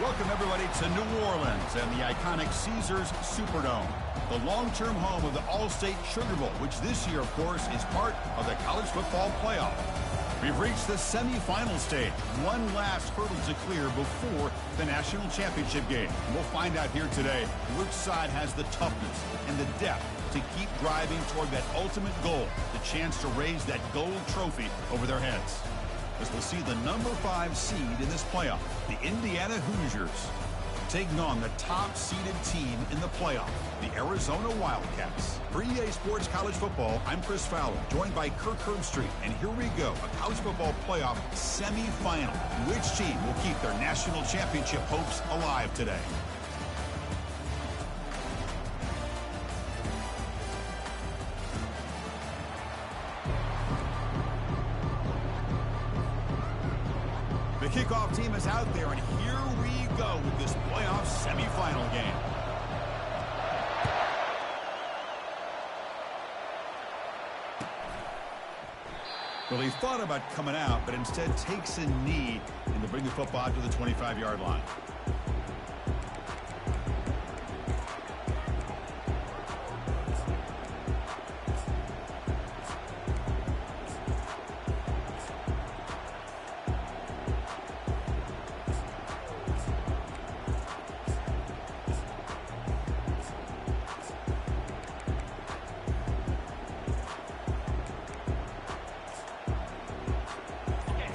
Welcome, everybody, to New Orleans and the iconic Caesars Superdome, the long-term home of the All-State Sugar Bowl, which this year, of course, is part of the college football playoff. We've reached the semifinal stage, one last hurdle to clear before the national championship game. We'll find out here today which side has the toughness and the depth to keep driving toward that ultimate goal, the chance to raise that gold trophy over their heads. As we'll see the number 5 seed in this playoff, the Indiana Hoosiers, taking on the top-seeded team in the playoff, the Arizona Wildcats. For EA Sports College Football, I'm Chris Fowler, joined by Kirk Herbstreit, and here we go, a college football playoff semifinal. Which team will keep their national championship hopes alive today? The kickoff team is out there, and here we go with this playoff semifinal game. Well, he thought about coming out, but instead takes a knee and to bring the football out to the 25-yard line.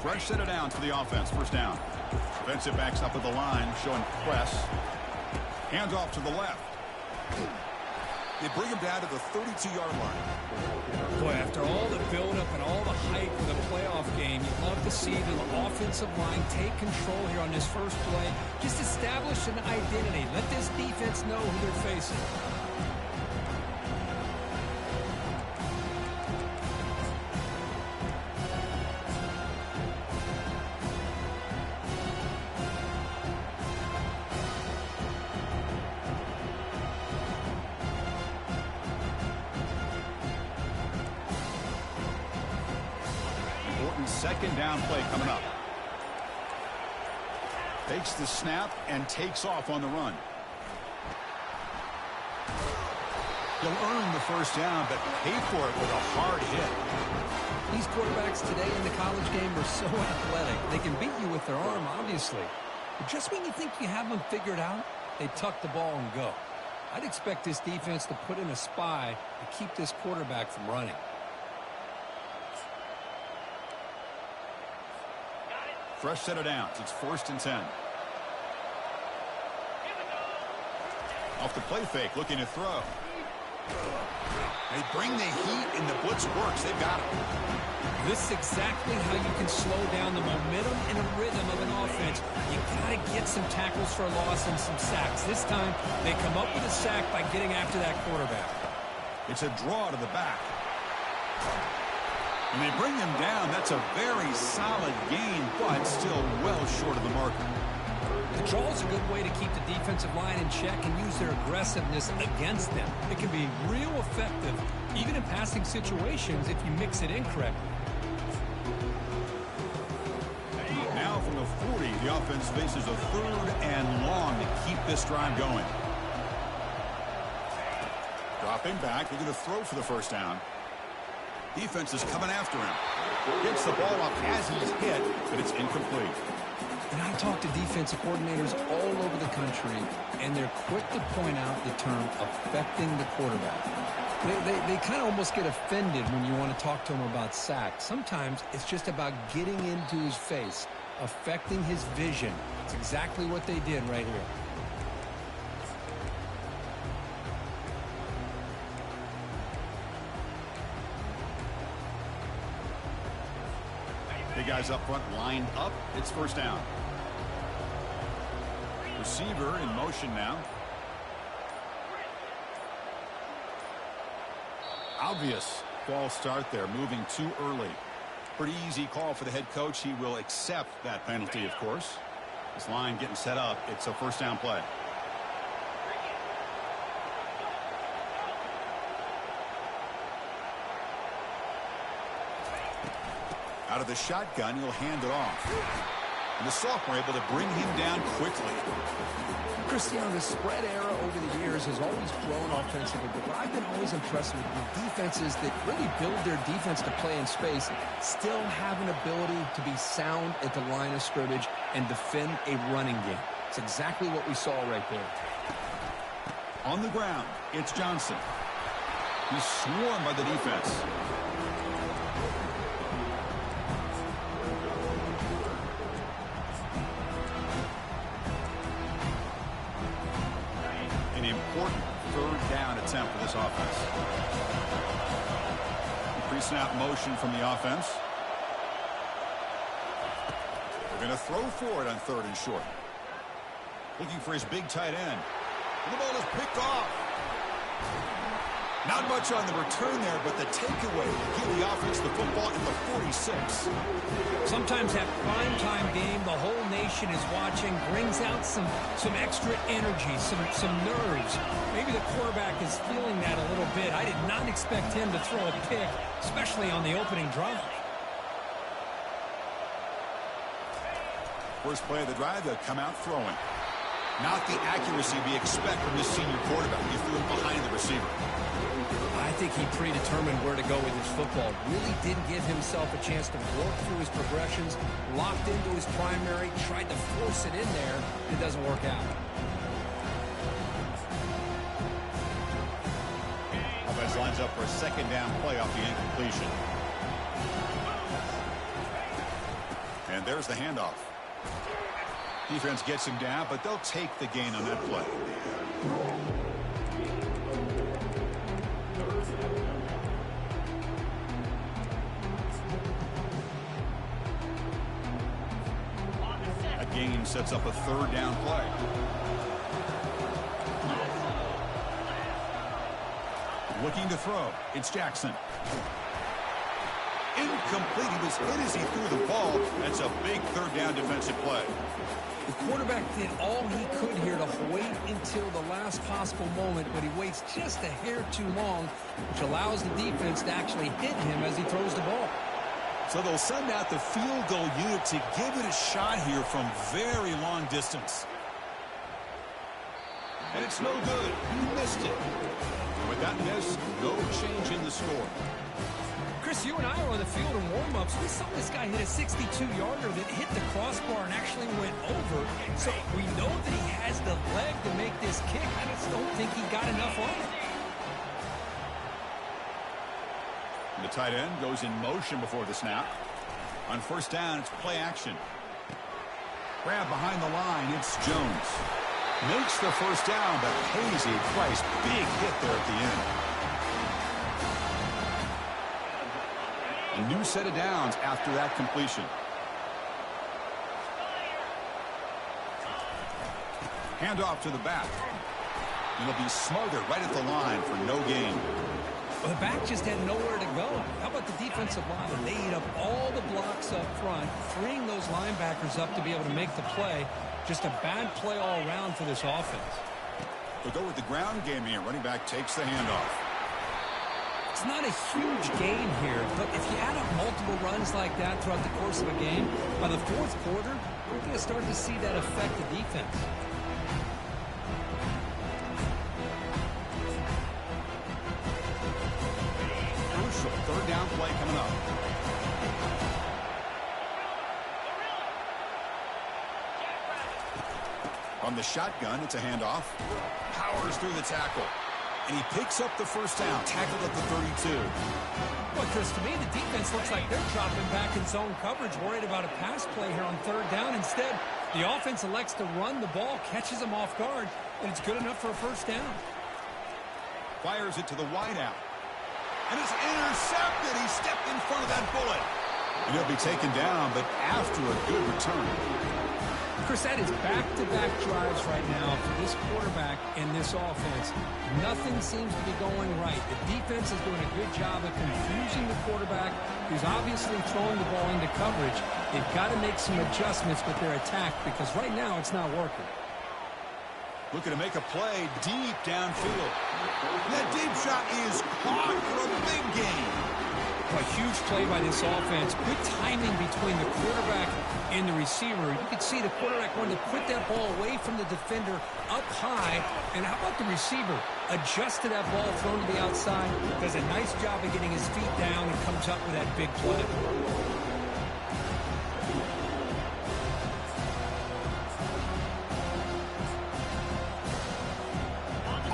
Fresh set it down for the offense. First down. Defensive backs up at the line, showing press. Hands off to the left. They bring him down to the 32-yard line. Boy, after all the build-up and all the hype for the playoff game, you love to see the offensive line take control here on this first play. Just establish an identity. Let this defense know who they're facing. Second down play coming up. Takes the snap and takes off on the run. He'll earn the first down, but pay for it with a hard hit. These quarterbacks today in the college game are so athletic. They can beat you with their arm, obviously. But just when you think you have them figured out, they tuck the ball and go. I'd expect this defense to put in a spy to keep this quarterback from running. Fresh set of downs. It's 1st and 10. Off the play fake, looking to throw. They bring the heat, and the blitz works. They've got it. This is exactly how you can slow down the momentum and a rhythm of an offense. You got to get some tackles for a loss and some sacks. This time, they come up with a sack by getting after that quarterback. It's a draw to the back. And they bring him down. That's a very solid gain, but still well short of the marker. The draw is a good way to keep the defensive line in check and use their aggressiveness against them. It can be real effective, even in passing situations, if you mix it in correctly. Now from the 40, the offense faces a 3rd and long to keep this drive going. Dropping back, they're going to throw for the first down. Defense is coming after him. Gets the ball up as he's hit, but it's incomplete. And I talk to defensive coordinators all over the country, and they're quick to point out the term affecting the quarterback. They kind of almost get offended when you want to talk to them about sacks. Sometimes it's just about getting into his face, affecting his vision. It's exactly what they did right here. Big guys up front lined up. It's first down. Receiver in motion now. Obvious false start there, moving too early. Pretty easy call for the head coach. He will accept that penalty, of course. This line getting set up. It's a first down play. Out of the shotgun, he'll hand it off. And the sophomore able to bring him down quickly. Cristiano, the spread era over the years has always grown offensively, but I've been always impressed with defenses that really build their defense to play in space, still have an ability to be sound at the line of scrimmage and defend a running game. It's exactly what we saw right there. On the ground, it's Johnson. He's swarmed by the defense. An important third down attempt for this offense. Increasing out motion from the offense. They're going to throw for it on 3rd and short. Looking for his big tight end. And the ball is picked off. Not much on the return there, but the takeaway to give the offense the football in the 46. Sometimes that primetime game, the whole nation is watching, brings out some extra energy, some nerves. Maybe the quarterback is feeling that a little bit. I did not expect him to throw a pick, especially on the opening drive. First play of the drive, they'll come out throwing. Not the accuracy we expect from this senior quarterback. He threw it behind the receiver. I think he predetermined where to go with his football. Really didn't give himself a chance to work through his progressions, locked into his primary, tried to force it in there, and it doesn't work out. Offense lines up for a 2nd down play off the incompletion. And there's the handoff. Defense gets him down, but they'll take the gain on that play. That gain sets up a 3rd down play. Looking to throw. It's Jackson. Incomplete. He was hit as he threw the ball. That's a big 3rd down defensive play. The quarterback did all he could here to wait until the last possible moment, but he waits just a hair too long, which allows the defense to actually hit him as he throws the ball. So they'll send out the field goal unit to give it a shot here from very long distance. And it's no good. He missed it. And with that miss, no change in the score. Chris, you and I were on the field in warm-ups. We saw this guy hit a 62-yarder that hit the crossbar and actually went over. So we know that he has the leg to make this kick. I just don't think he got enough on it. The tight end goes in motion before the snap. On 1st down, it's play action. Grab behind the line. It's Jones. Makes the 1st down, but pays a price. Big hit there at the end. A new set of downs after that completion. Handoff to the back. It'll be smothered right at the line for no gain. Well, the back just had nowhere to go. How about the defensive line? They eat up all the blocks up front, freeing those linebackers up to be able to make the play. Just a bad play all around for this offense. They'll go with the ground game here. Running back takes the handoff. It's not a huge gain here, but if you add up multiple runs like that throughout the course of a game, by the 4th quarter, we're going to start to see that affect the defense. Crucial 3rd down play coming up. From the shotgun, it's a handoff. Powers through the tackle. And he picks up the 1st down, tackled at the 32. Well, Chris, to me, the defense looks like they're dropping back in zone coverage, worried about a pass play here on 3rd down. Instead, the offense elects to run the ball, catches them off guard, and it's good enough for a 1st down. Fires it to the wideout. And it's intercepted. He stepped in front of that bullet. And he'll be taken down, but after a good return. Chris, that is back-to-back drives right now for this quarterback and this offense. Nothing seems to be going right. The defense is doing a good job of confusing the quarterback, who's obviously throwing the ball into coverage. They've got to make some adjustments with their attack because right now it's not working. Looking to make a play deep downfield. That deep shot is caught for a big gain. A huge play by this offense. Good timing between the quarterback and the receiver. You could see the quarterback wanted to put that ball away from the defender up high. And how about the receiver? Adjust to that ball thrown to the outside. Does a nice job of getting his feet down and comes up with that big play.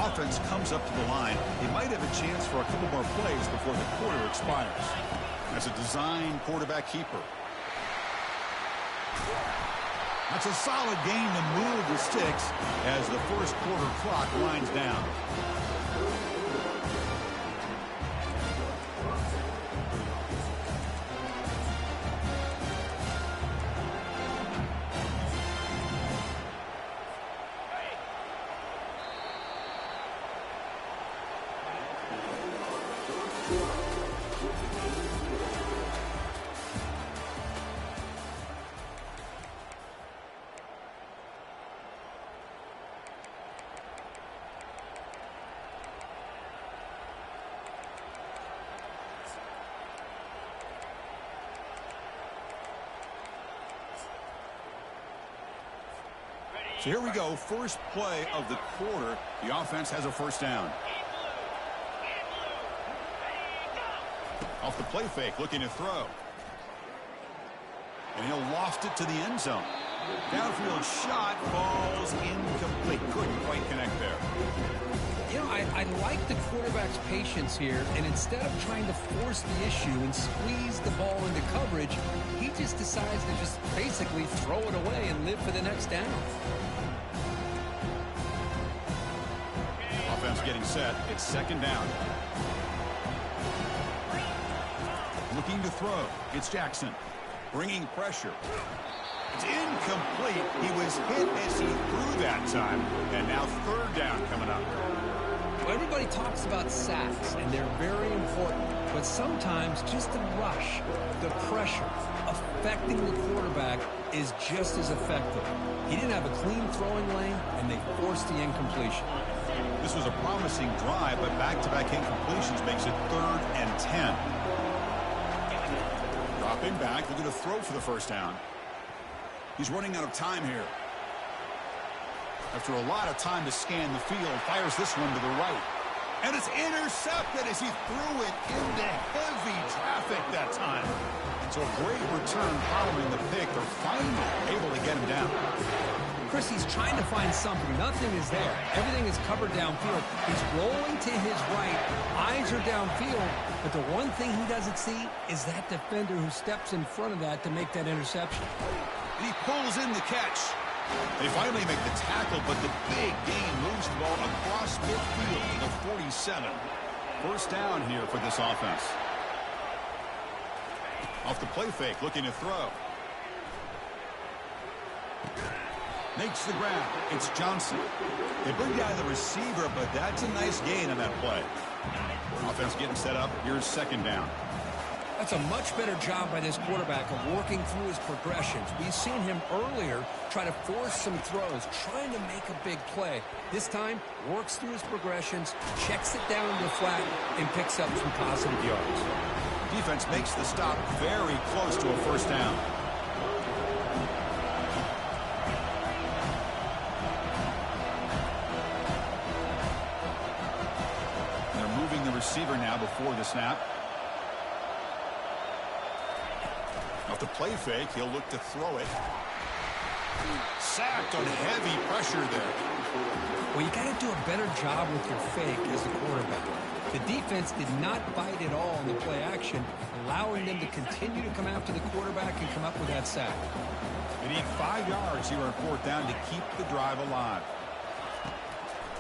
Offense comes up to the line. They might have a chance for a couple more plays before the quarter expires. As a design quarterback keeper. That's a solid gain to move the sticks as the first quarter clock winds down. So here we go, first play of the quarter. The offense has a first down. Off the play fake, looking to throw. And he'll loft it to the end zone. Downfield shot, falls incomplete. Couldn't quite connect there. You know, I like the quarterback's patience here, and instead of trying to force the issue and squeeze the ball into coverage, he just decides to just basically throw it away and live for the next down. Offense getting set. It's second down. Looking to throw. It's Jackson. Bringing pressure. It's incomplete. He was hit as he threw that time. And now third down coming up. Well, everybody talks about sacks, and they're very important. But sometimes just the rush, the pressure, affecting the quarterback is just as effective. He didn't have a clean throwing lane, and they forced the incompletion. This was a promising drive, but back-to-back incompletions makes it 3rd and 10. Dropping back, looking to throw for the first down. He's running out of time here. After a lot of time to scan the field, fires this one to the right. And it's intercepted as he threw it into heavy traffic that time. So a great return following the pick. They're finally able to get him down. Chris, he's trying to find something. Nothing is there. Everything is covered downfield. He's rolling to his right. Eyes are downfield. But the one thing he doesn't see is that defender who steps in front of that to make that interception. And he pulls in the catch. They finally make the tackle, but the big gain moves the ball across midfield to the 47. First down here for this offense. Off the play fake, looking to throw. Makes the grab. It's Johnson. They bring down the receiver, but that's a nice gain on that play. Offense getting set up. Here's second down. That's a much better job by this quarterback of working through his progressions. We've seen him earlier try to force some throws, trying to make a big play. This time, works through his progressions, checks it down into the flat, and picks up some positive yards. Defense makes the stop very close to a first down. They're moving the receiver now before the snap. Off the play fake, he'll look to throw it. Sacked on heavy pressure there. Well, you got to do a better job with your fake as the quarterback. The defense did not bite at all in the play action, allowing them to continue to come after the quarterback and come up with that sack. They need 5 yards here on fourth down to keep the drive alive.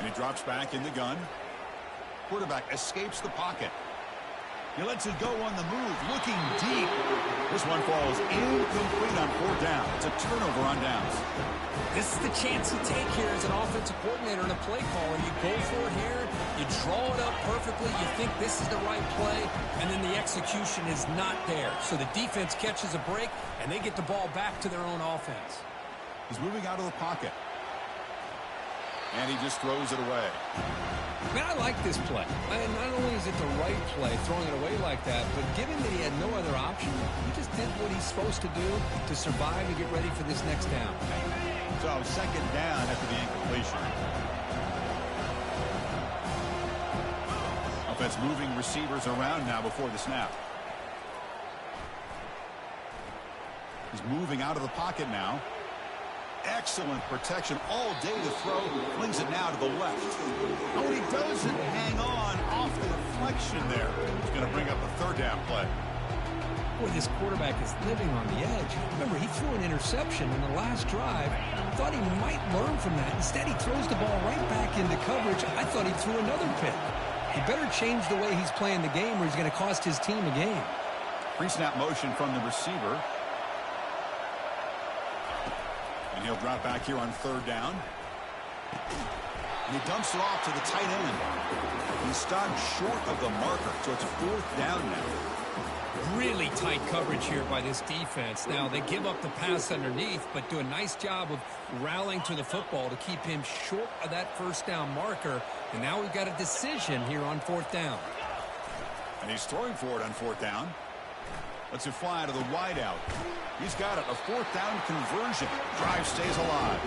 And he drops back in the gun. Quarterback escapes the pocket. He lets it go on the move, looking deep. This one falls incomplete on fourth down. It's a turnover on downs. This is the chance you take here as an offensive coordinator and a play caller. You go for it here, you draw it up perfectly, you think this is the right play, and then the execution is not there. So the defense catches a break, and they get the ball back to their own offense. He's moving out of the pocket. And he just throws it away. Man, I like this play. Not only is it the right play, throwing it away like that, but given that he had no other option, he just did what he's supposed to do to survive and get ready for this next down. So second down after the incompletion. Offense moving receivers around now before the snap. He's moving out of the pocket now. Excellent protection all day to throw. Flings it now to the left. Oh, he doesn't hang on off the deflection there. He's going to bring up a third down play. Boy, this quarterback is living on the edge. Remember, he threw an interception in the last drive. Thought he might learn from that. Instead, he throws the ball right back into coverage. I thought he threw another pick. He better change the way he's playing the game or he's going to cost his team a game. Pre-snap motion from the receiver. And he'll drop back here on third down. And he dumps it off to the tight end. He stopped short of the marker, so it's fourth down now. Really tight coverage here by this defense. Now, they give up the pass underneath, but do a nice job of rallying to the football to keep him short of that first down marker. And now we've got a decision here on fourth down. And he's throwing for it on fourth down. Lets it fly to the wideout. He's got it. A fourth down conversion. Drive stays alive.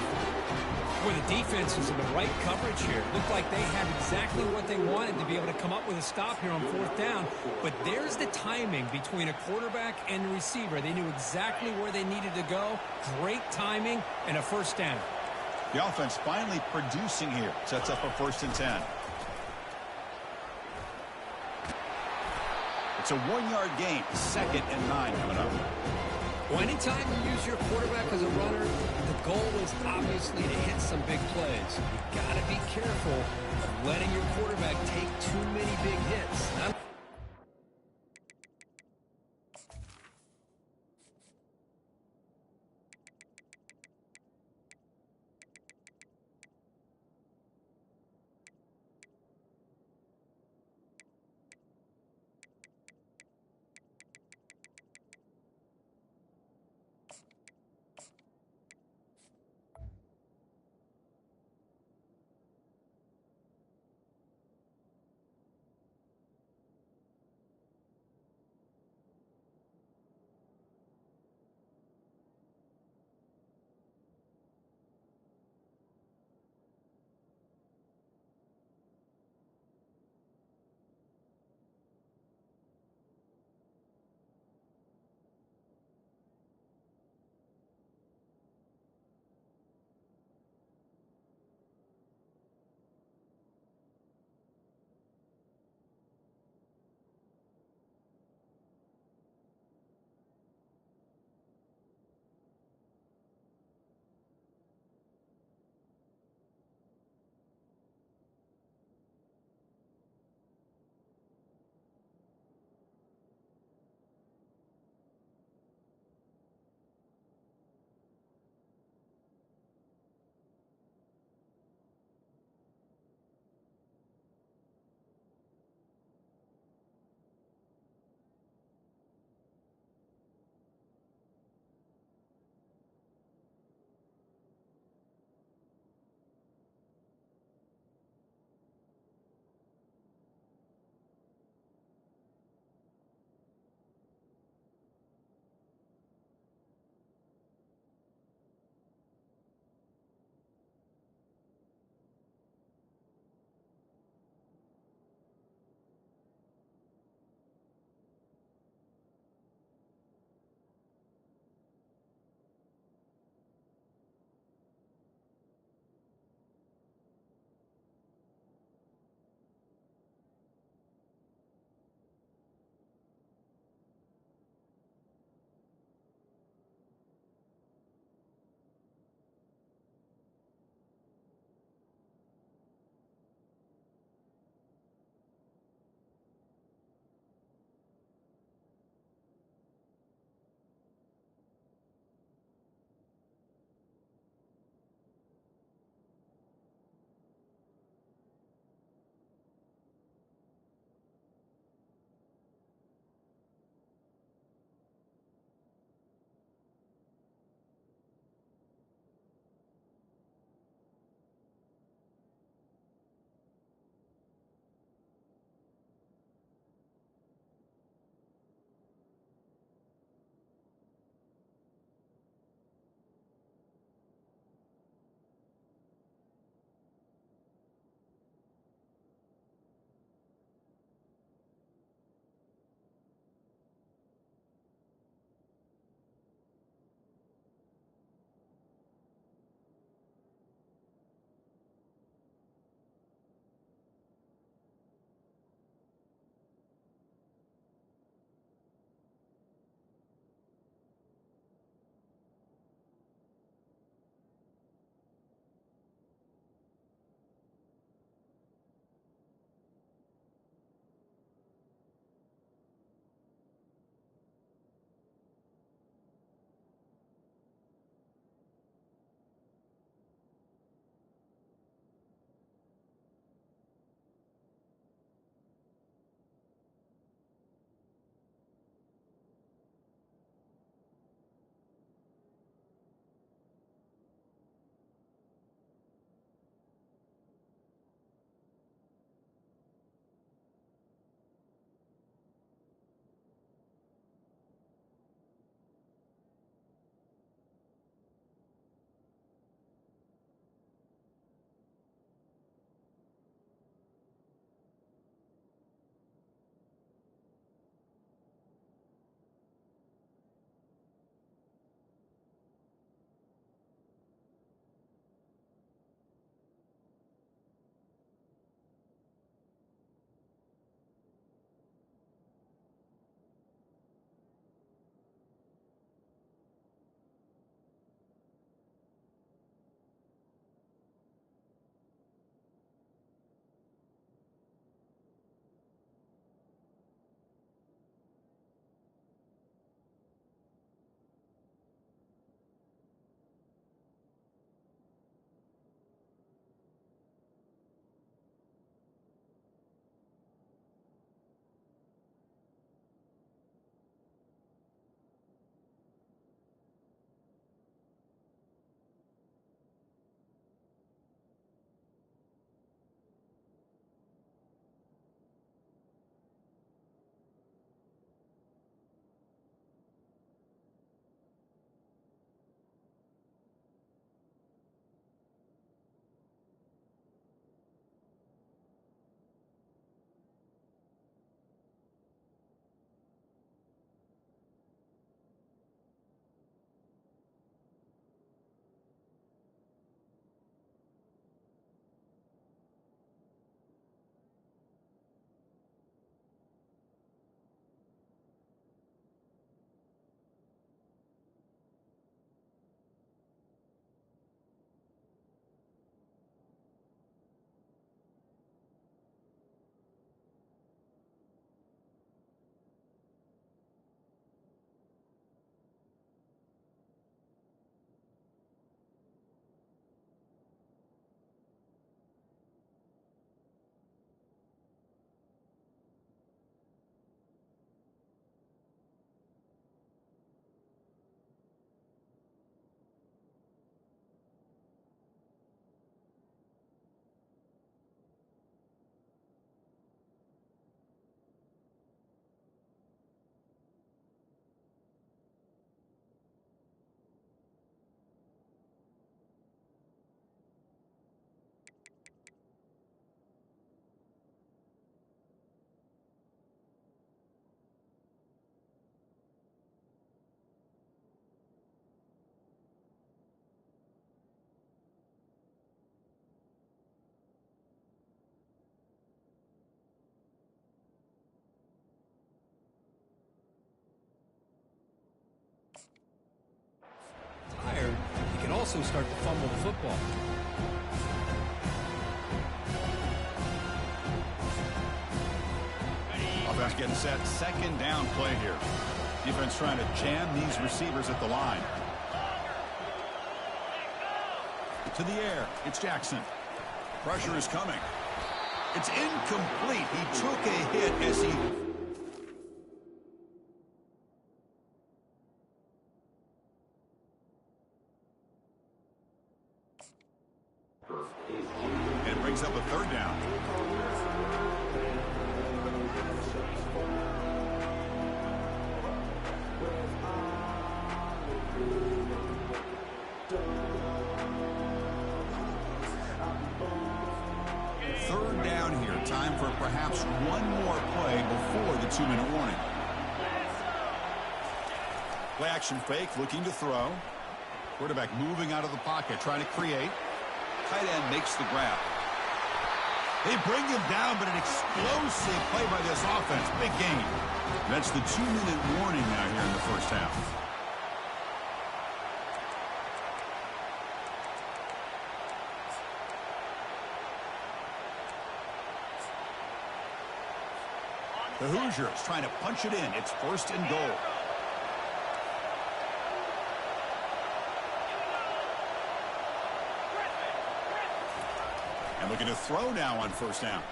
Well, the defense is in the right coverage here. Looked like they had exactly what they wanted to be able to come up with a stop here on fourth down. But there's the timing between a quarterback and the receiver. They knew exactly where they needed to go. Great timing and a first down. The offense finally producing here. Sets up a 1st and 10. It's a 1-yard gain. 2nd and 9 coming up. Well, anytime you use your quarterback as a runner, the goal is obviously to hit some big plays. You got to be careful of letting your quarterback take too many big hits. also start to fumble the football. Offense getting set. Second down play here. Defense trying to jam these receivers at the line. To the air. It's Jackson. Pressure is coming. It's incomplete. He took a hit as he... And it brings up a third down. Third down here. Time for perhaps one more play before the 2-minute warning. Play action fake, looking to throw. Quarterback moving out of the pocket, trying to create. Tight end makes the grab. They bring him down, but an explosive play by this offense. Big game. That's the 2-minute warning now here in the first half. The Hoosiers trying to punch it in. It's first and goal. And looking to throw now on first down.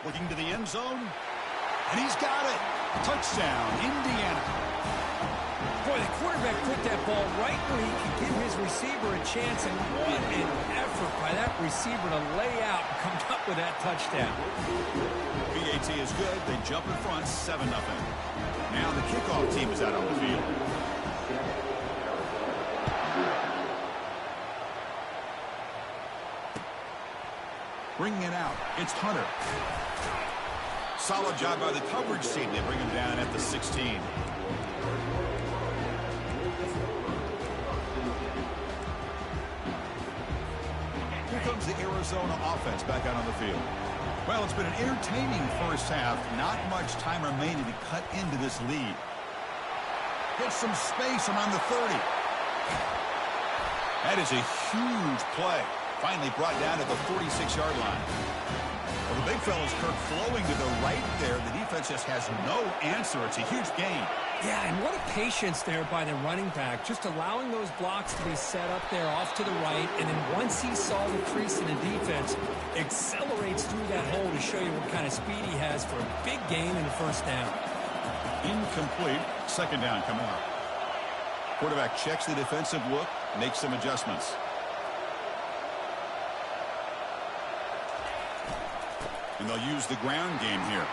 Looking to the end zone. And he's got it. Touchdown, Indiana. Boy, the quarterback put that ball right where he could give his receiver a chance, and what an effort by that receiver to lay out and come up with that touchdown. PAT is good. They jump in front, 7-0. Now the kickoff team is out on the field. Bringing it out. It's Hunter. Solid job by the coverage team. They bring him down at the 16. Here comes the Arizona offense back out on the field. Well, it's been an entertaining first half. Not much time remaining to cut into this lead. Gets some space around the 30. That is a huge play. Finally brought down at the 46-yard line. Well, the big fella's Kirk flowing to the right there. The defense just has no answer. It's a huge gain. Yeah, and what a patience there by the running back, just allowing those blocks to be set up there off to the right, and then once he saw the crease in the defense, accelerates through that hole to show you what kind of speed he has for a big gain in the first down. Incomplete. Second down coming up. Quarterback checks the defensive look, makes some adjustments. And they'll use the ground game here.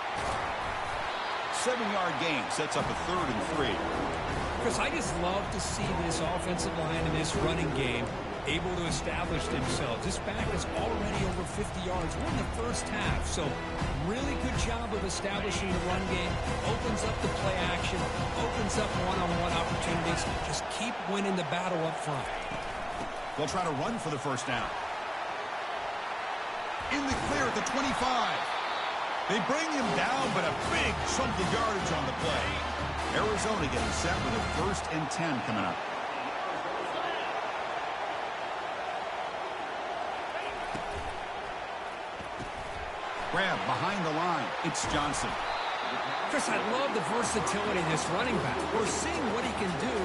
7-yard gain sets up a 3rd and 3. Chris, I just love to see this offensive line and this running game able to establish themselves. This back is already over 50 yards. We're in the first half, so really good job of establishing the run game. Opens up the play action, opens up one-on-one opportunities. Just keep winning the battle up front. They'll try to run for the first down. In the clear at the 25. They bring him down, but a big chunk of yardage on the play. Arizona getting set with a 1st and 10 coming up. Grab behind the line. It's Johnson. Chris, I love the versatility of this running back. We're seeing what he can do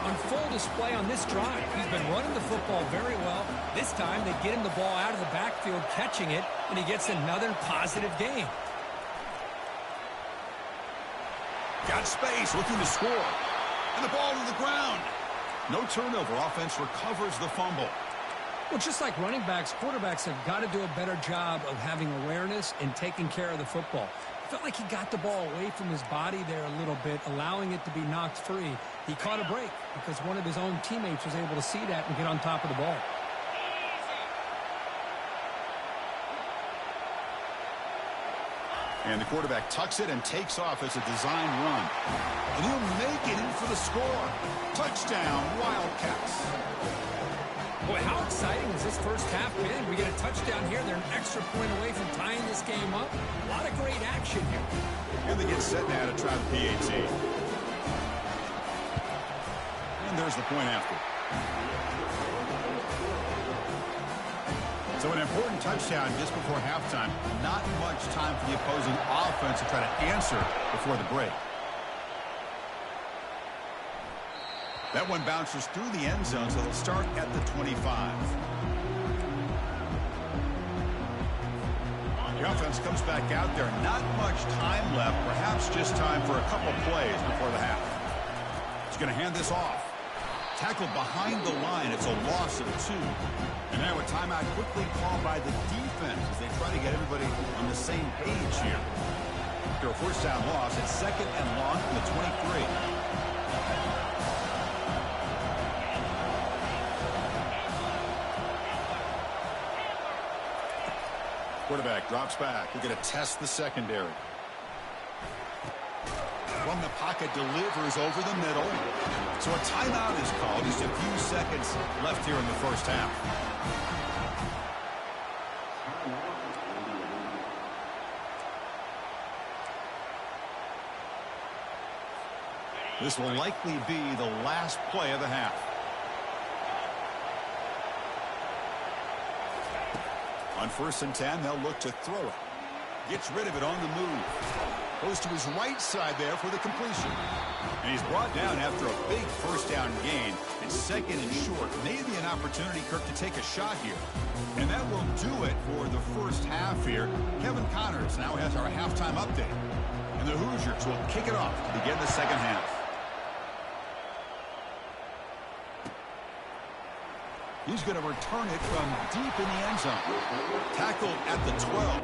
on full display on this drive. He's been running the football very well. This time, they get him the ball out of the backfield, catching it, and he gets another positive gain. Got space, looking to score. And the ball to the ground. No turnover. Offense recovers the fumble. Well, just like running backs, quarterbacks have got to do a better job of having awareness and taking care of the football. Felt like he got the ball away from his body there a little bit, allowing it to be knocked free. He caught a break because one of his own teammates was able to see that and get on top of the ball. And the quarterback tucks it and takes off as a design run. And he'll make it in for the score. Touchdown, Wildcats. Boy, how exciting has this first half been? We get a touchdown here. They're an extra point away from tying this game up. A lot of great action here. And they get set now to try the PAT. And there's the point after. So an important touchdown just before halftime. Not much time for the opposing offense to try to answer before the break. That one bounces through the end zone, so they'll start at the 25. The offense comes back out there. Not much time left. Perhaps just time for a couple plays before the half. He's going to hand this off. Tackled behind the line. It's a loss of 2. And now a timeout quickly called by the defense as they try to get everybody on the same page here. After a first down loss, it's 2nd and long from the 23. Quarterback drops back. We're going to test the secondary. From the pocket, delivers over the middle. So a timeout is called. Just a few seconds left here in the first half. This will likely be the last play of the half. On 1st and 10, they'll look to throw it. Gets rid of it on the move. Goes to his right side there for the completion. And he's brought down after a big first down gain. It's 2nd and short. Maybe an opportunity, Kirk, to take a shot here. And that will do it for the first half here. Kevin Connors now has our halftime update. And the Hoosiers will kick it off to begin the second half. He's going to return it from deep in the end zone. Tackled at the 12.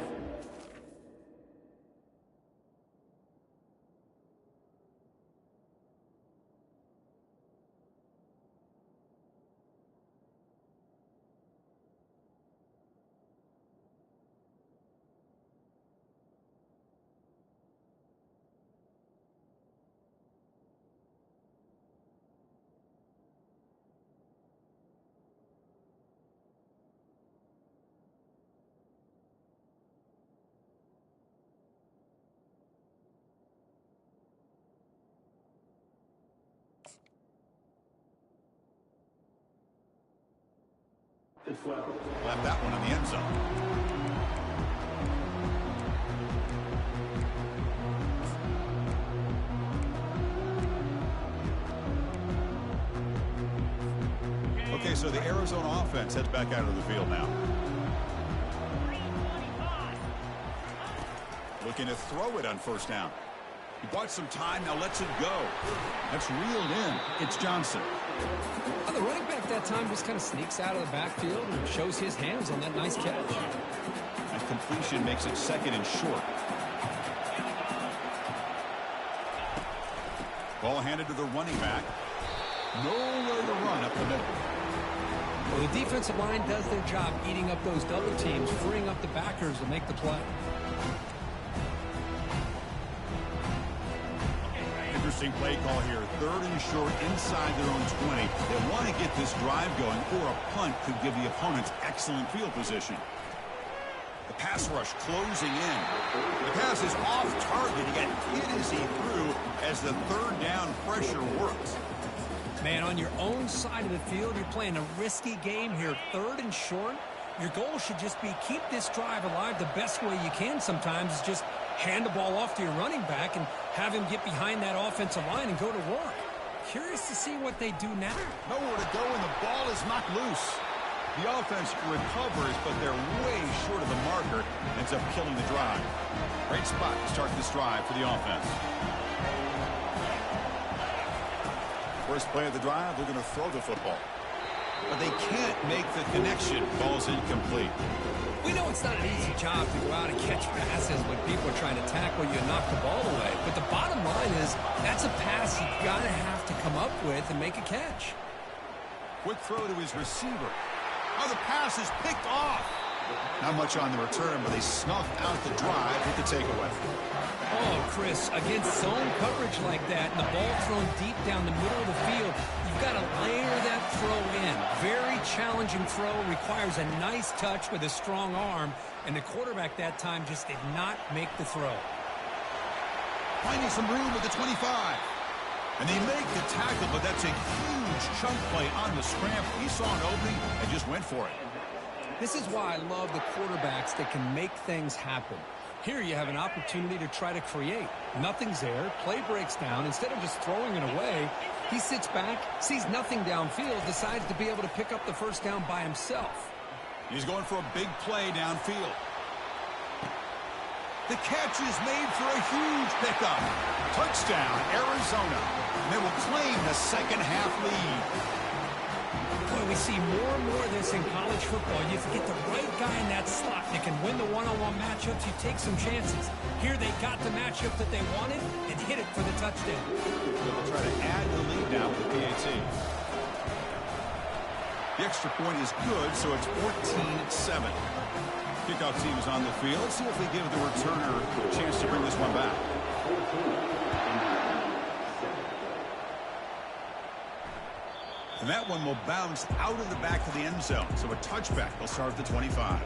Left that one in the end zone. Okay, so the Arizona offense heads back out of the field now. Looking to throw it on 1st down. He bought some time, now lets it go. That's reeled in. It's Johnson. The running back that time just kind of sneaks out of the backfield and shows his hands on that nice catch. That completion makes it 2nd and short. Ball handed to the running back. Nowhere to run up the middle. Well, the defensive line does their job eating up those double teams, freeing up the backers to make the play. Interesting play call here. 3rd and short inside their own 20. They want to get this drive going, or a punt could give the opponents excellent field position. The pass rush closing in. The pass is off target. He got hit as he threw as the 3rd down pressure works. Man, on your own side of the field, you're playing a risky game here. 3rd and short. Your goal should just be keep this drive alive the best way you can sometimes is just hand the ball off to your running back and have him get behind that offensive line and go to work. Curious to see what they do now. Nowhere to go, and the ball is knocked loose. The offense recovers, but they're way short of the marker. Ends up killing the drive. Great spot to start this drive for the offense. First play of the drive, they're going to throw the football. But they can't make the connection. Ball's incomplete. We know it's not an easy job to go out and catch passes when people are trying to tackle you and knock the ball away. But the bottom line is that's a pass you've got to have to come up with and make a catch. Quick throw to his receiver. Oh, the pass is picked off. Not much on the return, but they snuff out the drive with the takeaway. Oh, Chris, against zone coverage like that and the ball thrown deep down the middle of the field, you've got to layer that throw in. Very challenging throw, requires a nice touch with a strong arm, and the quarterback that time just did not make the throw. Finding some room at the 25. And they make the tackle, but that's a huge chunk play on the scramble. He saw an opening and just went for it. This is why I love the quarterbacks that can make things happen. Here you have an opportunity to try to create. Nothing's there. Play breaks down. Instead of just throwing it away, he sits back, sees nothing downfield, decides to be able to pick up the first down by himself. He's going for a big play downfield. The catch is made for a huge pickup. Touchdown, Arizona. And they will claim the second half lead. Boy, we see more and more of this in college football. You get the right guy in that slot that can win the one-on-one matchups. You take some chances. Here they got the matchup that they wanted and hit it for the touchdown. They'll try to add the lead now with the PAT. The extra point is good, so it's 14-7. Kickoff team is on the field. Let's see if they give the returner a chance to bring this one back. And that one will bounce out of the back of the end zone. So a touchback. They'll start at the 25.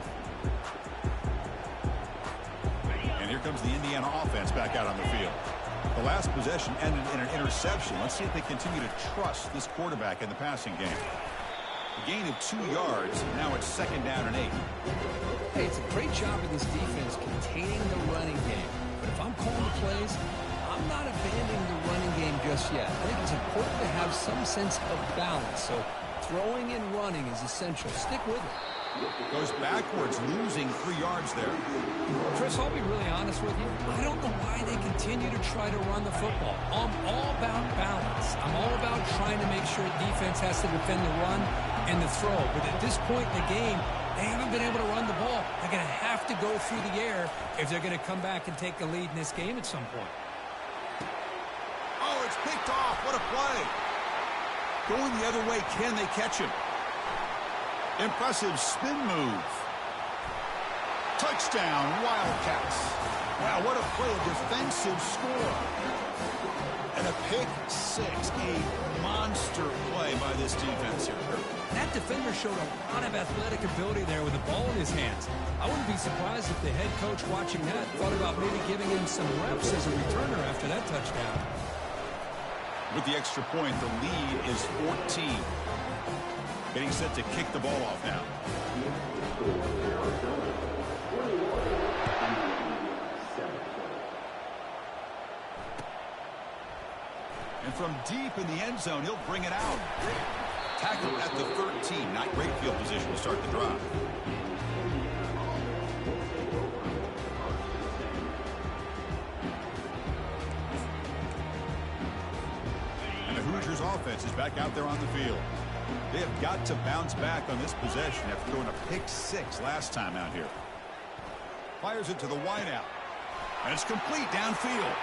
And here comes the Indiana offense back out on the field. The last possession ended in an interception. Let's see if they continue to trust this quarterback in the passing game. A gain of 2 yards. Now it's 2nd down and 8. Hey, it's a great job of this defense containing the running game. But if I'm calling the plays, I'm not abandoning the running game just yet. I think it's important to have some sense of balance. So throwing and running is essential. Stick with it. Goes backwards, losing 3 yards there. Chris, I'll be really honest with you. I don't know why they continue to try to run the football. I'm all about balance. I'm all about trying to make sure defense has to defend the run and the throw. But at this point in the game, they haven't been able to run the ball. They're going to have to go through the air if they're going to come back and take the lead in this game at some point. Oh, it's picked off. What a play. Going the other way, can they catch him? Impressive spin move. Touchdown, Wildcats. Wow, what a play, a defensive score. And a pick six, a monster play by this defense here. That defender showed a lot of athletic ability there with the ball in his hands. I wouldn't be surprised if the head coach watching that thought about maybe giving him some reps as a returner after that touchdown. With the extra point, the lead is 14. Getting set to kick the ball off now. And from deep in the end zone, he'll bring it out. Tackle at the 13. Not great field position to start the drive. And the Hoosiers offense is back out there on the field. They have got to bounce back on this possession after throwing a pick six last time out here. Fires it to the wideout. And it's complete downfield.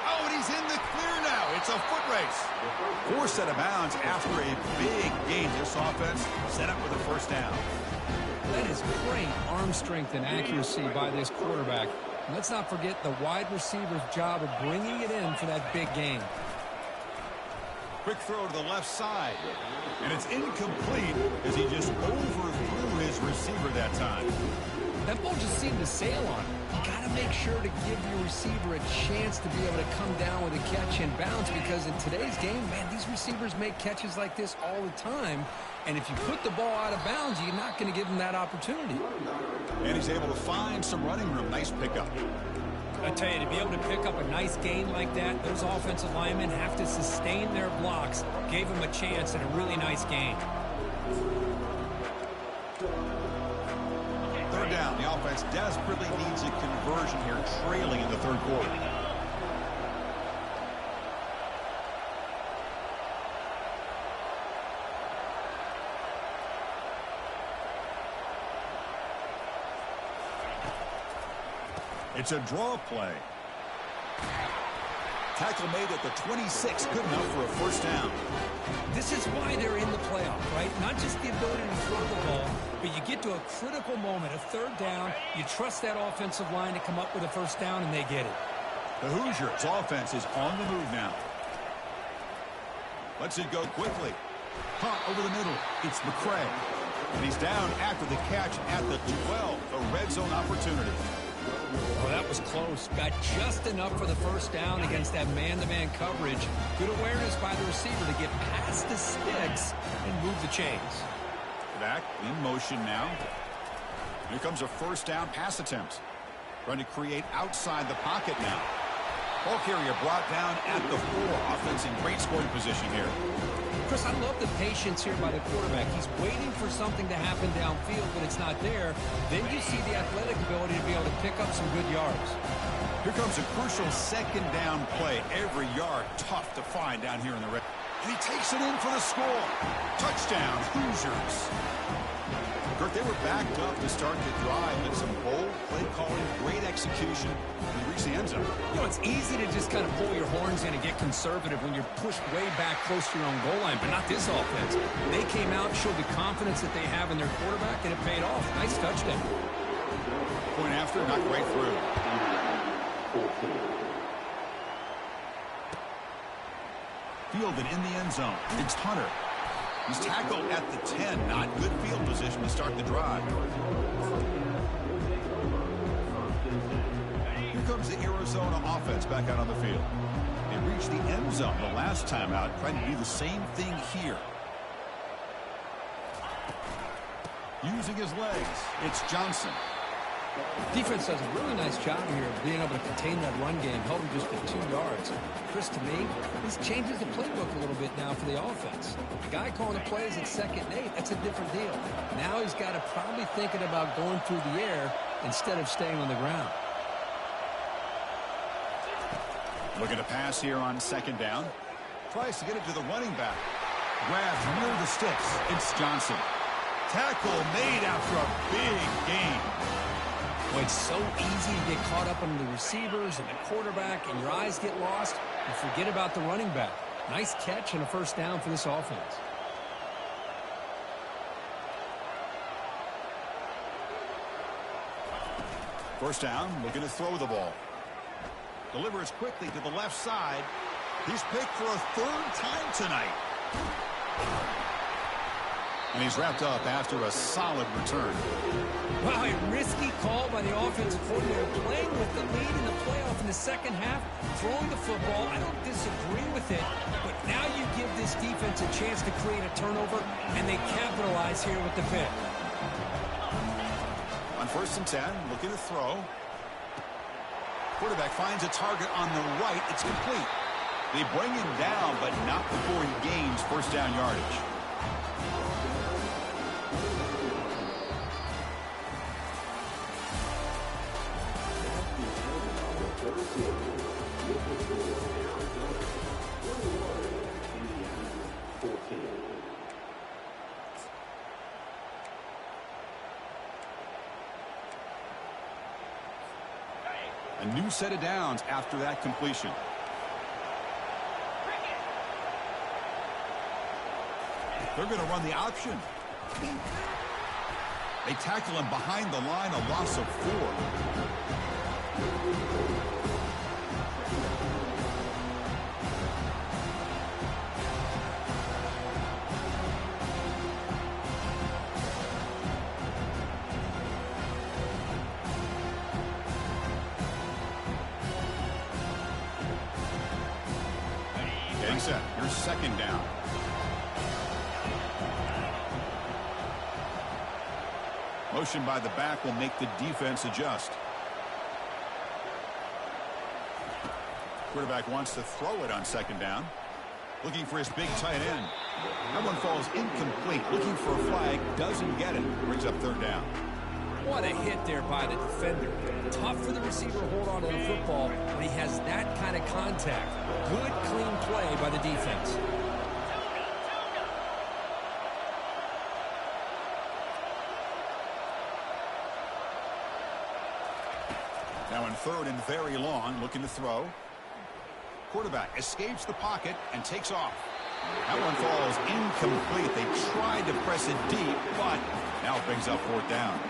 Oh, and he's in the clear now. It's a foot race. Forced out of bounds after a big gain. This offense set up with a first down. That is great arm strength and accuracy by this quarterback. And let's not forget the wide receiver's job of bringing it in for that big gain. Quick throw to the left side. And it's incomplete as he just overthrew his receiver that time. That ball just seemed to sail on him. You got to make sure to give your receiver a chance to be able to come down with a catch and bounce, because in today's game, man, these receivers make catches like this all the time. And if you put the ball out of bounds, you're not going to give them that opportunity. And he's able to find some running room. Nice pickup. I tell you, to be able to pick up a nice gain like that, those offensive linemen have to sustain their blocks. Gave him a chance at a really nice gain. Third down. The offense desperately needs a conversion here, trailing in the third quarter. It's a draw play. Tackle made at the 26. Good enough for a first down. This is why they're in the playoff, right? Not just the ability to throw the ball, but you get to a critical moment, a third down. You trust that offensive line to come up with a first down, and they get it. The Hoosiers offense is on the move now. Lets it go quickly. Caught over the middle. It's McCray. And he's down after the catch at the 12. A red zone opportunity. Oh, that was close. Got just enough for the first down against that man-to-man coverage. Good awareness by the receiver to get past the sticks and move the chains. Back in motion now. Here comes a first down pass attempt. Trying to create outside the pocket now. Ball carrier brought down at the 4. Offense in great scoring position here. Chris, I love the patience here by the quarterback. He's waiting for something to happen downfield, but it's not there. Then you see the athletic ability to be able to pick up some good yards. Here comes a crucial second down play. Every yard tough to find down here in the red. And he takes it in for the score. Touchdown, Hoosiers. Kirk, they were backed up to start the drive, but some bold play calling, great execution. They reached the end zone. You know, it's easy to just kind of pull your horns in and get conservative when you're pushed way back close to your own goal line, but not this offense. They came out and showed the confidence that they have in their quarterback, and it paid off. Nice touchdown. Point after, knocked right through. Fielded in the end zone. It's Hunter. He's tackled at the 10. Not good field position to start the drive. Here comes the Arizona offense back out on the field. They reached the end zone the last time out, trying to do the same thing here. Using his legs, it's Johnson. Defense does a really nice job here of being able to contain that run game, held him just at 2 yards. Chris, to me, this changes the playbook a little bit now for the offense. The guy calling the plays at 2nd and 8, that's a different deal. Now he's got to probably thinking about going through the air instead of staying on the ground. Looking to pass here on 2nd down. Tries to get it to the running back. Grabs near the sticks. It's Johnson. Tackle made after a big gain. Well, it's so easy to get caught up on the receivers and the quarterback, and your eyes get lost. You forget about the running back. Nice catch and a first down for this offense. First down, looking to throw the ball. Delivers quickly to the left side. He's picked for a 3rd time tonight. And he's wrapped up after a solid return. Wow, a risky call by the offensive coordinator, playing with the lead in the playoff in the second half, throwing the football. I don't disagree with it, but now you give this defense a chance to create a turnover, and they capitalize here with the pick. On 1st and 10, looking to throw. Quarterback finds a target on the right. It's complete. They bring him down, but not before he gains first down yardage. A new set of downs after that completion. They're going to run the option. They tackle him behind the line, a loss of 4. Getting set. Here's 2nd down. Motion by the back will make the defense adjust. Quarterback wants to throw it on 2nd down. Looking for his big tight end. That one falls incomplete. Looking for a flag. Doesn't get it. Brings up 3rd down. What a hit there by the defender. Tough for the receiver to hold on to the football when he has that kind of contact. Good, clean play by the defense. Now in 3rd and very long, looking to throw. Quarterback escapes the pocket and takes off. That one falls incomplete. They tried to press it deep, but now it brings up 4th down.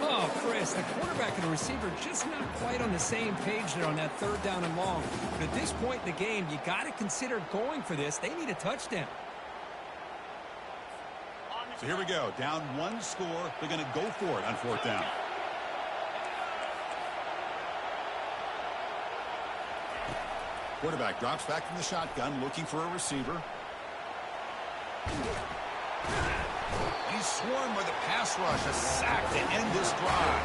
Oh, Chris, the quarterback and the receiver just not quite on the same page there on that 3rd down and long. But at this point in the game, you got to consider going for this. They need a touchdown. So here we go. Down 1 score. They're going to go for it on 4th down. Quarterback drops back from the shotgun, looking for a receiver. He's swarmed by the pass rush. A sack to end this drive.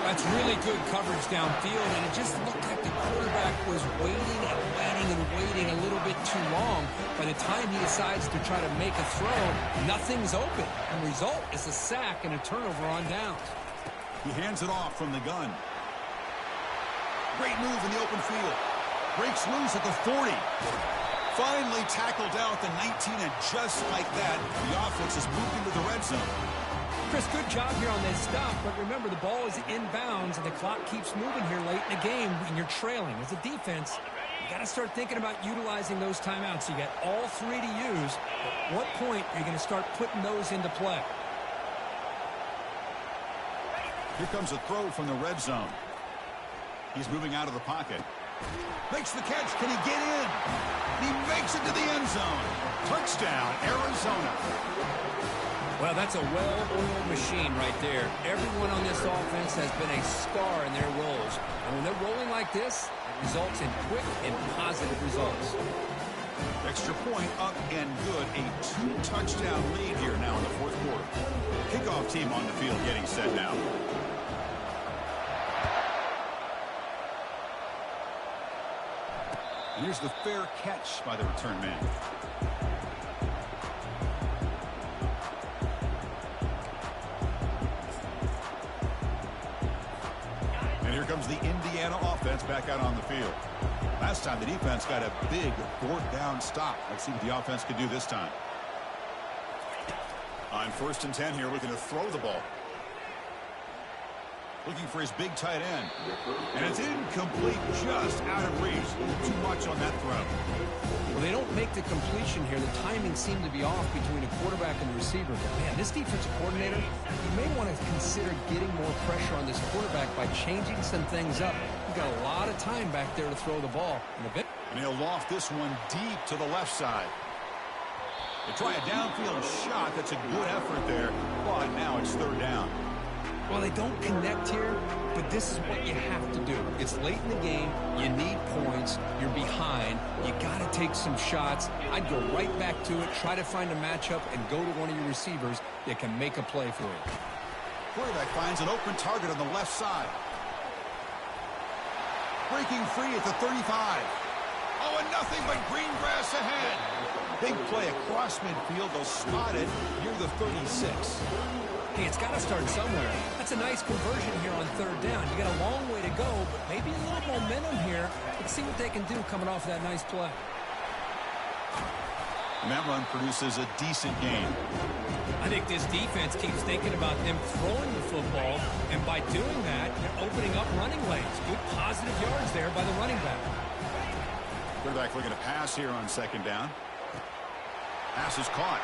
That's really good coverage downfield, and it just looked like the quarterback was waiting and waiting and waiting a little bit too long. By the time he decides to try to make a throw, nothing's open. The result is a sack and a turnover on downs. He hands it off from the gun. Great move in the open field. Breaks loose at the 40. Finally tackled down at the 19, and just like that, the offense has moved into the red zone. Chris, good job here on this stop, but remember the ball is inbounds and the clock keeps moving here late in the game and you're trailing. As a defense, you got to start thinking about utilizing those timeouts. You got all three to use. At what point are you going to start putting those into play? Here comes a throw from the red zone. He's moving out of the pocket. Makes the catch. Can he get in? He makes it to the end zone. Touchdown, Arizona. Well, that's a well-oiled machine right there. Everyone on this offense has been a star in their roles. And when they're rolling like this, it results in quick and positive results. Extra point up and good. A 2-touchdown lead here now in the fourth quarter. Kickoff team on the field getting set now. And here's the fair catch by the return man. And here comes the Indiana offense back out on the field. Last time the defense got a big fourth down stop. Let's see what the offense can do this time. On 1st and 10 here, looking to throw the ball. Looking for his big tight end. And it's incomplete, just out of reach. Too much on that throw. Well, they don't make the completion here. The timing seemed to be off between the quarterback and the receiver. But, man, this defensive coordinator, you may want to consider getting more pressure on this quarterback by changing some things up. You've got a lot of time back there to throw the ball. And he'll loft this one deep to the left side. They try a downfield shot. That's a good effort there. But now it's 3rd down. Well, they don't connect here, but this is what you have to do. It's late in the game. You need points. You're behind. You got to take some shots. I'd go right back to it, try to find a matchup, and go to one of your receivers that can make a play for you. Quarterback finds an open target on the left side. Breaking free at the 35. Oh, and nothing but green grass ahead. Big play across midfield. They'll spot it near the 36. Hey, it's got to start somewhere. That's a nice conversion here on 3rd down. You got a long way to go, but maybe a little momentum here. Let's see what they can do coming off that nice play. And that run produces a decent gain. I think this defense keeps thinking about them throwing the football, and by doing that, they're opening up running lanes. Good positive yards there by the running back. Quarterback looking to pass here on 2nd down. Pass is caught.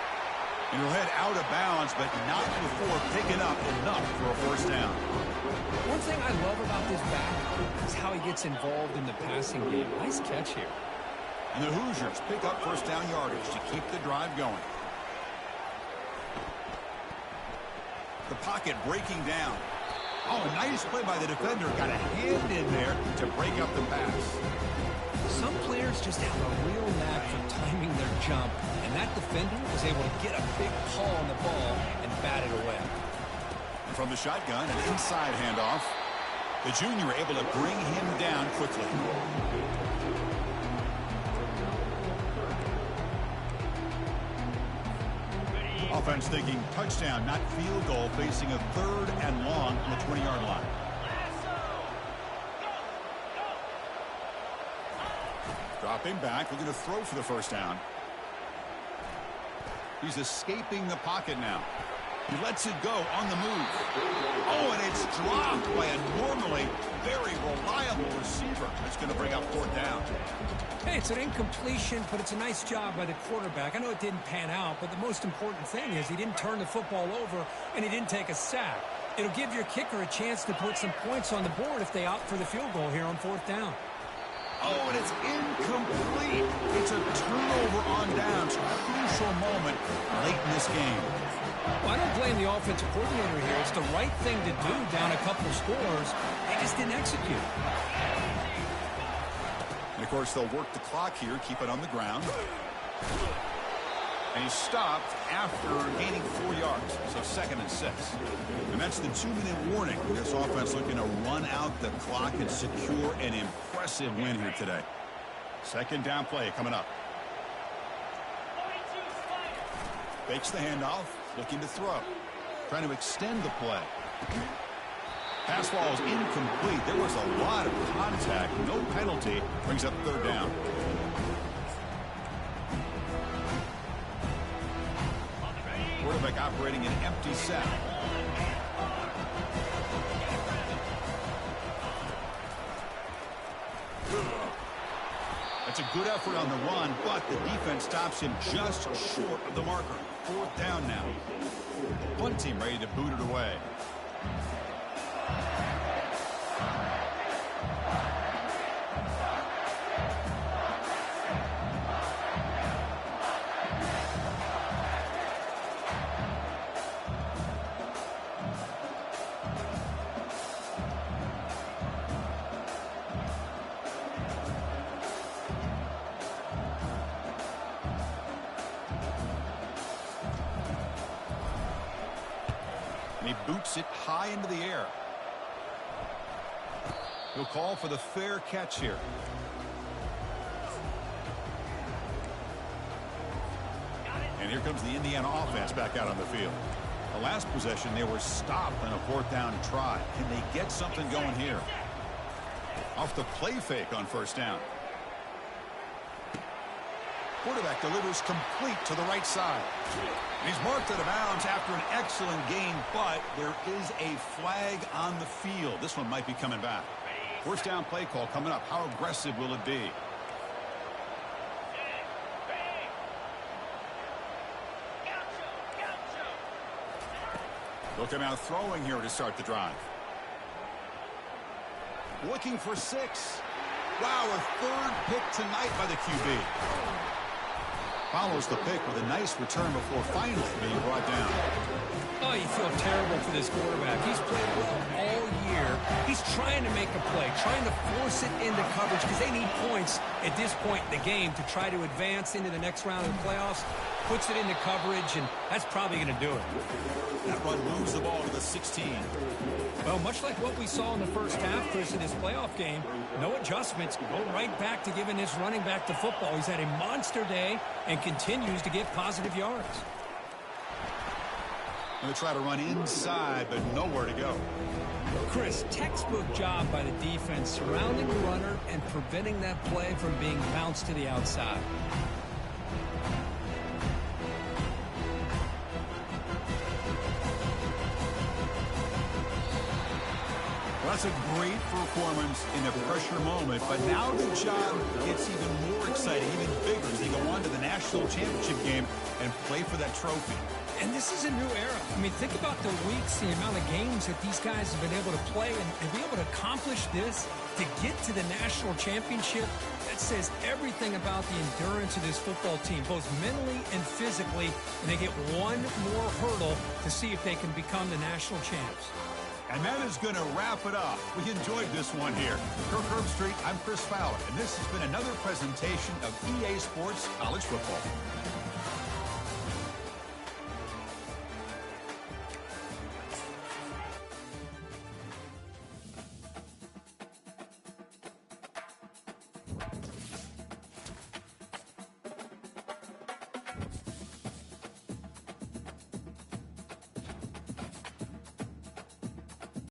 And he'll head out of bounds, but not before picking up enough for a 1st down. One thing I love about this back is how he gets involved in the passing game. Nice catch here. And the Hoosiers pick up 1st down yardage to keep the drive going. The pocket breaking down. Oh, a nice play by the defender. Got a hand in there to break up the pass. Some players just have a real knack for timing their jump, and that defender was able to get a big paw on the ball and bat it away. And from the shotgun, an inside handoff. The junior able to bring him down quickly. Offense thinking touchdown, not field goal, facing a 3rd and long on the 20-yard line. Dropping back, looking to throw for the 1st down. He's escaping the pocket now. He lets it go on the move. Oh, and it's dropped by a normally very reliable receiver. That's going to bring up 4th down. Hey, it's an incompletion, but it's a nice job by the quarterback. I know it didn't pan out, but the most important thing is he didn't turn the football over and he didn't take a sack. It'll give your kicker a chance to put some points on the board if they opt for the field goal here on 4th down. Oh, and it's incomplete. It's a turnover on downs. Crucial moment late in this game. Well, I don't blame the offensive coordinator here. It's the right thing to do down a couple of scores. They just didn't execute. And, of course, they'll work the clock here, keep it on the ground. And he stopped after gaining 4 yards. So 2nd and 6. And that's the 2-minute warning. This offense looking to run out the clock and secure an impressive win here today. 2nd down play coming up. Fakes the handoff. Looking to throw. Trying to extend the play. Pass ball is incomplete. There was a lot of contact. No penalty. Brings up 3rd down. Quarterback operating an empty set. That's a good effort on the run, but the defense stops him just short of the marker. 4th down now. Punt team ready to boot it away. He boots it high into the air. He'll call for the fair catch here. And here comes the Indiana offense back out on the field. The last possession, they were stopped on a 4th down try. Can they get something going here? Off the play fake on 1st down. Quarterback delivers complete to the right side. And he's marked out of bounds after an excellent gain, but there is a flag on the field. This one might be coming back. 1st down play call coming up. How aggressive will it be? They'll come out throwing here to start the drive. Looking for 6. Wow, a 3rd pick tonight by the QB. Follows the pick with a nice return before finally being brought down. Oh, you feel terrible for this quarterback. He's played well all year. He's trying to make a play, trying to force it into coverage because they need points at this point in the game to try to advance into the next round of the playoffs. Puts it into coverage, and that's probably going to do it. That run moves the ball to the 16. Well, much like what we saw in the first half, Chris, in this playoff game, no adjustments, go right back to giving this running back the football. He's had a monster day and continues to get positive yards. Going to try to run inside, but nowhere to go. Chris, textbook job by the defense surrounding the runner and preventing that play from being bounced to the outside. Well, that's a great performance in a pressure moment, but now the job gets even more exciting, even bigger as they go on to the national championship game and play for that trophy. And this is a new era. I mean, think about the weeks, the amount of games that these guys have been able to play, and to be able to accomplish this, to get to the national championship, that says everything about the endurance of this football team, both mentally and physically, and they get one more hurdle to see if they can become the national champs. And that is going to wrap it up. We enjoyed this one here. For Herb Street, I'm Chris Fowler, and this has been another presentation of EA Sports College Football.